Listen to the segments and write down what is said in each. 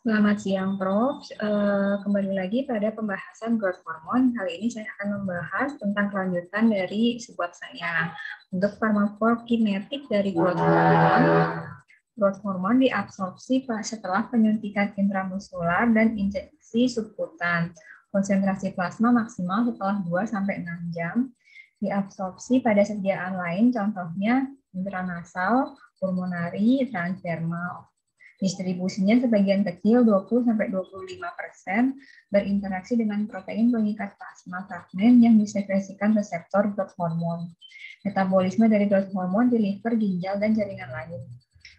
Selamat siang, Prof. Kembali lagi pada pembahasan growth hormone. Kali ini saya akan membahas tentang kelanjutan dari sebuah saya. Untuk farmakokinetik dari growth hormone diabsorpsi setelah penyuntikan intramuskular dan injeksi subkutan. Konsentrasi plasma maksimal setelah 2-6 jam. Diabsorpsi pada sediaan lain, contohnya intranasal, pulmonari, transdermal. Distribusinya sebagian kecil 20-25% berinteraksi dengan protein pengikat plasma fragmen yang disekresikan reseptor growth hormone. Metabolisme dari growth hormone di liver, ginjal, dan jaringan lain.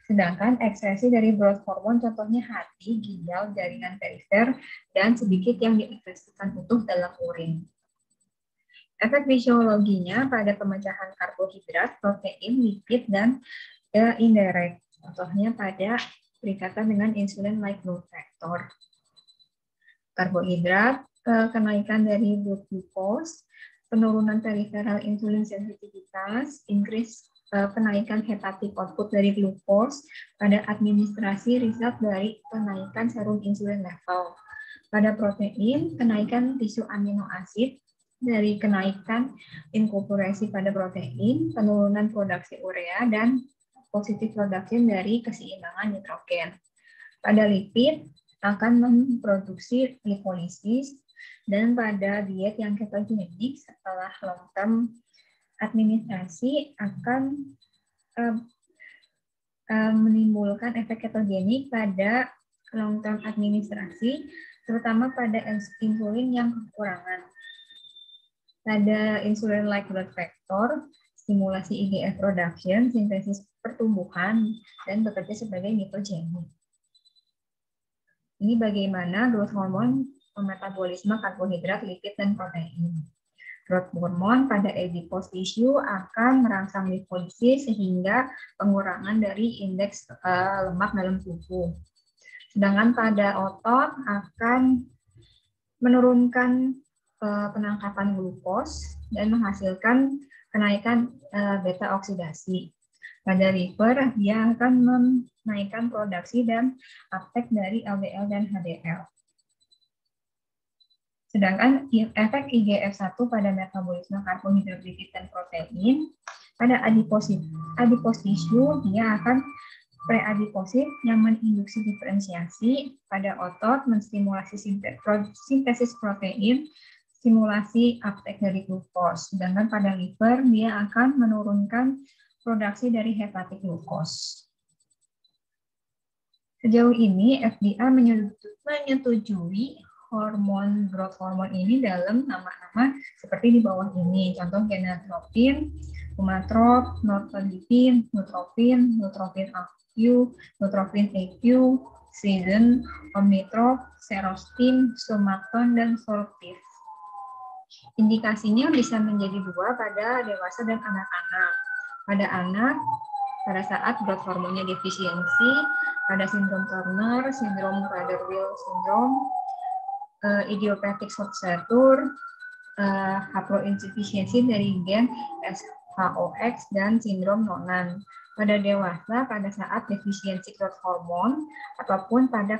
Sedangkan ekskresi dari growth hormone contohnya hati, ginjal, jaringan perifer, dan sedikit yang diekskresikan utuh dalam urin. Efek fisiologinya pada pemecahan karbohidrat, protein, lipid, dan indirect. Contohnya pada berikatan dengan insulin-like growth factor. Karbohidrat, kenaikan dari blood glucose, penurunan periferal insulin sensitivitas, increase kenaikan hepatic output dari glukos, pada administrasi riset dari kenaikan serum insulin level. Pada protein, kenaikan tisu amino asid dari kenaikan inkorporasi pada protein, penurunan produksi urea, dan positif production dari keseimbangan nitrogen. Pada lipid akan memproduksi lipolisis, dan pada diet yang ketogenik setelah long term administrasi akan menimbulkan efek ketogenik pada long term administrasi, terutama pada insulin yang kekurangan. Pada insulin-like growth factor, stimulasi IGF production, sintesis pertumbuhan, dan bekerja sebagai nitrogenik. Ini bagaimana growth hormone metabolisme karbohidrat, lipid, dan protein. Growth hormone pada adipose tissue akan merangsang lipolisis sehingga pengurangan dari indeks lemak dalam tubuh. Sedangkan pada otot akan menurunkan penangkapan glukos dan menghasilkan kenaikan beta oksidasi. Pada liver, dia akan menaikkan produksi dan uptake dari LDL dan HDL. Sedangkan efek IGF-1 pada metabolisme karbohidrat, lipid, dan protein, pada adipose tissue, dia akan preadiposit yang menginduksi diferensiasi, pada otot menstimulasi sintesis protein, stimulasi uptake dari glukos. Sedangkan pada liver, dia akan menurunkan produksi dari hepatic glukos. Sejauh ini, FDA menyetujui growth hormone ini dalam nama-nama seperti di bawah ini. Contoh genotropin, umatrop, nortolipin, nutropin, nutropin AQ, nutropin EQ, season, omnitrop, serostin, somaton, dan sortif. Indikasinya bisa menjadi dua pada dewasa dan anak-anak. Pada anak, pada saat growth hormonnya defisiensi, pada sindrom Turner, sindrom Prader-Willi syndrome, idiopathic short stature, haploinsufisiensi dari gen SHOX, dan sindrom Noonan. Pada dewasa, pada saat defisiensi growth hormone, ataupun pada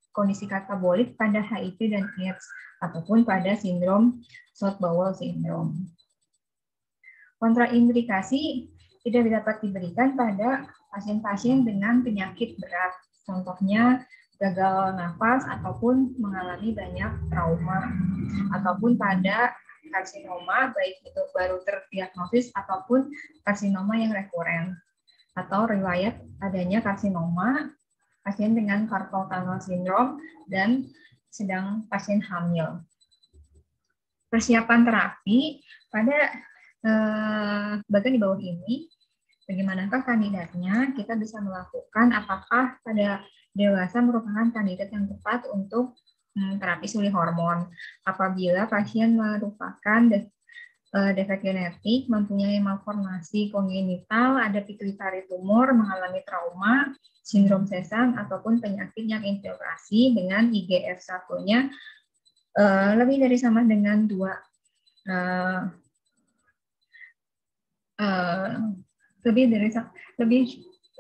kondisi katabolik pada HIV dan AIDS, ataupun pada sindrom short bowel syndrome. Kontraindikasi tidak dapat diberikan pada pasien-pasien dengan penyakit berat, contohnya gagal nafas ataupun mengalami banyak trauma, ataupun pada karsinoma, baik itu baru terdiagnosis ataupun karsinoma yang rekuren, atau riwayat adanya karsinoma, pasien dengan carpal tunnel syndrome, dan sedang pasien hamil. Persiapan terapi pada bagian di bawah ini, bagaimanakah kandidatnya? Kita bisa melakukan apakah pada dewasa merupakan kandidat yang tepat untuk terapi suli hormon. Apabila pasien merupakan defek genetik, mempunyai malformasi kongenital, ada pituitari tumor, mengalami trauma, sindrom sesang, ataupun penyakit yang infiltrasi dengan IGF-1-nya lebih dari sama dengan 2, lebih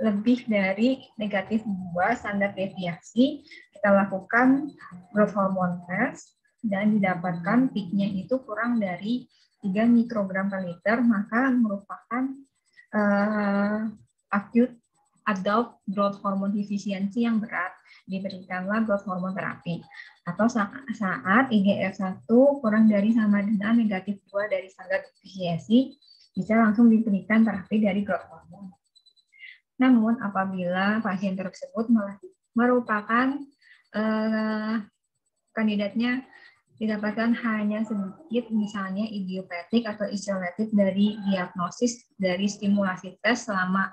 lebih dari negatif 2 standar deviasi, kita lakukan growth hormone test dan didapatkan peaknya itu kurang dari 3 mikrogram per liter, maka merupakan acute adult growth hormone deficiency yang berat, diberikanlah growth hormone terapi. Atau saat IGF-1 kurang dari sama dengan negatif 2 dari standar deviasi, bisa langsung diberikan terapi dari growth hormone. Namun apabila pasien tersebut merupakan kandidatnya didapatkan hanya sedikit, misalnya idiopatik atau isolated dari diagnosis dari stimulasi tes selama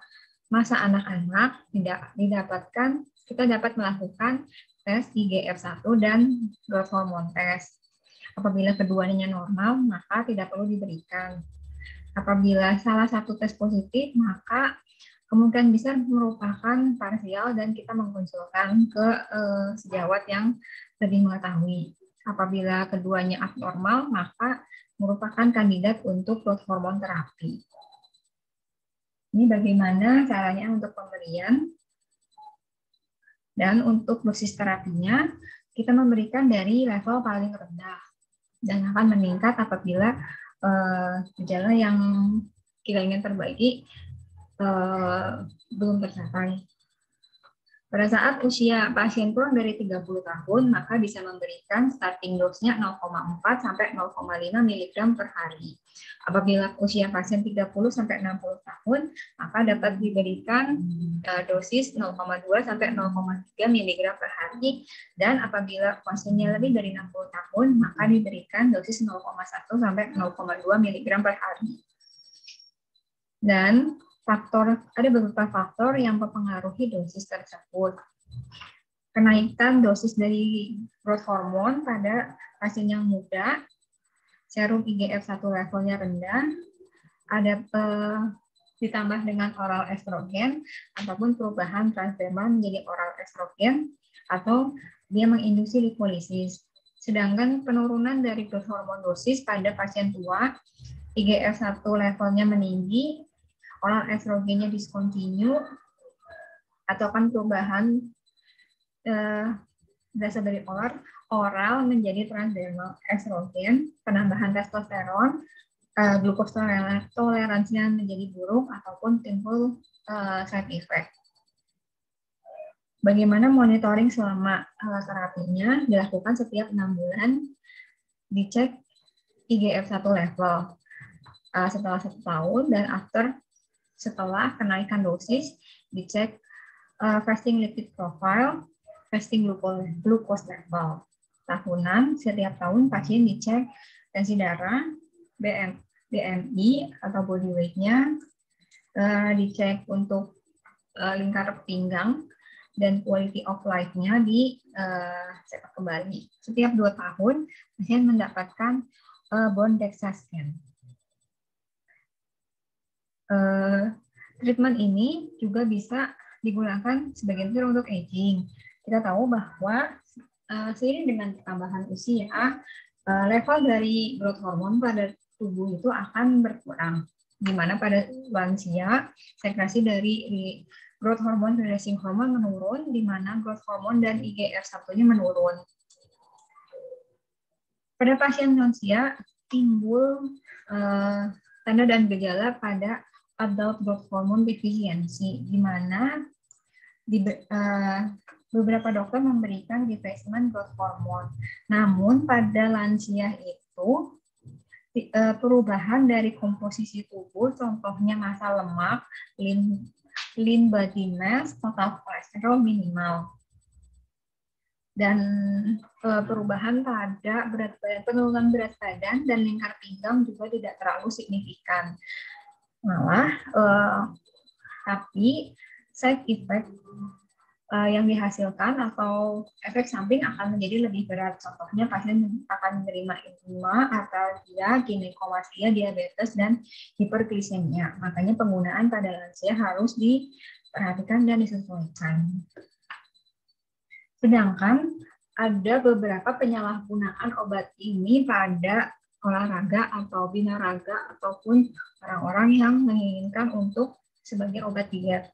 masa anak-anak, tidak didapatkan, kita dapat melakukan tes IGF-1 dan growth hormone test. Apabila keduanya normal, maka tidak perlu diberikan. Apabila salah satu tes positif, maka kemungkinan besar merupakan parsial dan kita mengonsulkan ke sejawat yang lebih mengetahui. Apabila keduanya abnormal, maka merupakan kandidat untuk growth hormone terapi. Ini bagaimana caranya untuk pemberian. Dan untuk dosis terapinya, kita memberikan dari level paling rendah dan akan meningkat apabila gejala yang kita ingin perbaiki belum tercapai. Pada saat usia pasien kurang dari 30 tahun, maka bisa memberikan starting dose-nya 0,4 sampai 0,5 mg per hari. Apabila usia pasien 30 sampai 60 tahun, maka dapat diberikan dosis 0,2 sampai 0,3 mg per hari. Dan apabila pasiennya lebih dari 60 tahun, maka diberikan dosis 0,1 sampai 0,2 mg per hari. Dan ada beberapa faktor yang mempengaruhi dosis tersebut. Kenaikan dosis dari growth hormone pada pasien yang muda, serum IGF-1 levelnya rendah, ada ditambah dengan oral estrogen, ataupun perubahan transdermal menjadi oral estrogen, atau dia menginduksi lipolisis. Sedangkan penurunan dari growth hormone dosis pada pasien tua, IGF-1 levelnya meninggi, oral estrogennya discontinue, atau kan perubahan berasal dari oral menjadi transdermal estrogen, penambahan testosteron, glukos toleransinya menjadi buruk, ataupun timbul side effect. Bagaimana monitoring selama terapinya? Dilakukan setiap 6 bulan, dicek IGF-1 level setelah 1 tahun, dan setelah kenaikan dosis, dicek fasting lipid profile, fasting glucose level. Tahunan, setiap tahun pasien dicek tensi darah, BMI atau body weight-nya, dicek untuk lingkar pinggang, dan quality of life-nya dicek kembali. Setiap 2 tahun, pasien mendapatkan bone DEXA scan. Treatment ini juga bisa digunakan sebagai cure untuk aging. Kita tahu bahwa seiring dengan pertambahan usia, level dari growth hormone pada tubuh itu akan berkurang. Di mana pada lansia, sekresi dari growth hormone dan releasing hormone menurun, di mana growth hormone dan IGF-1-nya menurun. Pada pasien lansia, timbul tanda dan gejala pada adult growth hormone deficiency, di mana beberapa dokter memberikan replacement growth hormone. Namun pada lansia itu perubahan dari komposisi tubuh, contohnya massa lemak, lean body mass, total kolesterol minimal. Dan perubahan pada penurunan berat badan dan lingkar pinggang juga tidak terlalu signifikan. Malah, tapi side effect yang dihasilkan atau efek samping akan menjadi lebih berat. Contohnya pasien akan menerima edema, atalia, ginekumasia, diabetes, dan hiperglisemia. Makanya penggunaan pada lansia harus diperhatikan dan disesuaikan. Sedangkan ada beberapa penyalahgunaan obat ini pada olahraga atau binaraga ataupun orang-orang yang menginginkan untuk sebagai obat diet,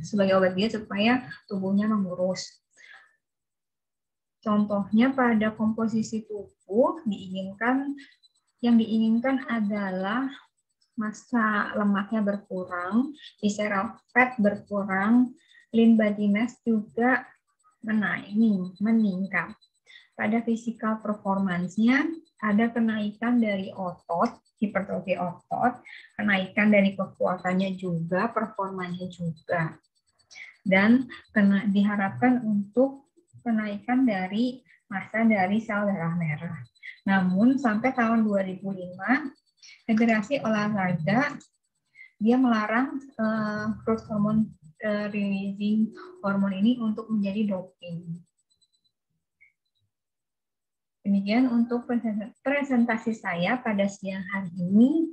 supaya tubuhnya mengurus. Contohnya pada komposisi tubuh yang diinginkan adalah massa lemaknya berkurang, visceral fat berkurang, lean body mass juga meningkat. Pada physical performance-nya ada kenaikan dari otot, hipertrofi otot, kenaikan dari kekuatannya juga, performanya juga. Dan diharapkan untuk kenaikan dari massa dari sel darah merah. Namun sampai tahun 2005, Federasi Olahraga dia melarang growth hormone releasing hormon ini untuk menjadi doping. Demikian untuk presentasi saya pada siang hari ini.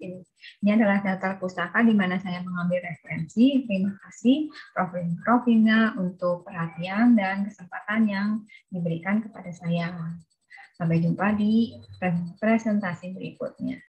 Ini adalah daftar pustaka di mana saya mengambil referensi. Terima kasih Prof. Rofina untuk perhatian dan kesempatan yang diberikan kepada saya. Sampai jumpa di presentasi berikutnya.